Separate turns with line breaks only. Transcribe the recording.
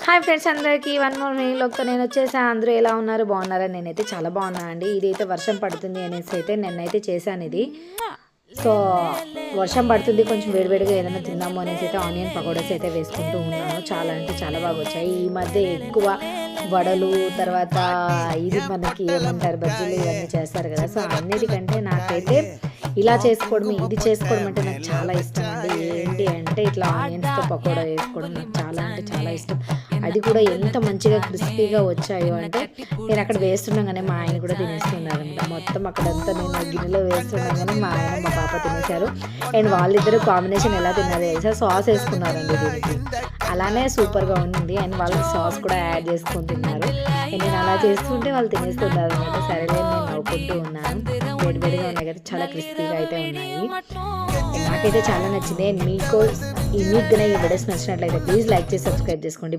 Hi friends, అందరికీ one more మీలోకి నేను వచ్చేసాను. అందరూ ఎలా ఉన్నారు? బాగున్నారా? నేనైతే చాలా బాగున్నాను అండి. ఇదైతే వర్షం పడుతుంది అనేసి అయితే నేనైతే చేశాను ఇది. సో వర్షం పడుతుంది, కొంచెం వేడివేడిగా ఏదైనా తిందాము అనేసి అయితే ఆనియన్ పకోడాస్ అయితే వేసుకుంటూ ఉన్నాను. చాలా అంటే చాలా బాగా వచ్చాయి. ఈ మధ్య ఎక్కువ వడలు, తర్వాత ఇది మనకి ఏమంటారు బజ్జీలు, ఇవన్నీ చేస్తారు కదా. సో అన్నిటికంటే నాకైతే ఇలా చేసుకోవడం, ఇది చేసుకోవడం అంటే నాకు చాలా ఇష్టం అండి. ఏంటి అంటే ఇట్లా ఆనియన్స్తో పకోడా వేసుకోవడం నాకు చాలా అంటే చాలా ఇష్టం. అది కూడా ఎంత మంచిగా క్రిస్పీగా వచ్చాయో అంటే నేను అక్కడ వేస్తుండగానే మా ఆయన కూడా తినేస్తున్నారు అనమాట. మొత్తం అక్కడంతా నేను గిన్నెలో వేస్తుండగానే మా ఆయన మా పాప తినేశారు. అండ్ వాళ్ళిద్దరూ కాంబినేషన్ ఎలా తిన్నారు తెలుసా? సాస్ వేసుకున్నారండి దీనికి. అలానే సూపర్గా ఉంది. అండ్ వాళ్ళు సాస్ కూడా యాడ్ చేసుకొని తిన్నారు. అండ్ నేను అలా చేస్తుంటే వాళ్ళు తినేస్తున్నారు అనమాట. సరేలే నేను నవ్వుకుంటూ ఉన్నాను. వేడివేడిగా ఉన్నాయి కదా, చాలా క్రిస్పీగా అయితే ఉన్నాయి. నాకైతే చాలా నచ్చింది. అండ్ మీకు ఈ వీడియోస్ నచ్చినట్లయితే ప్లీజ్ లైక్ చేసి సబ్స్క్రైబ్ చేసుకోండి.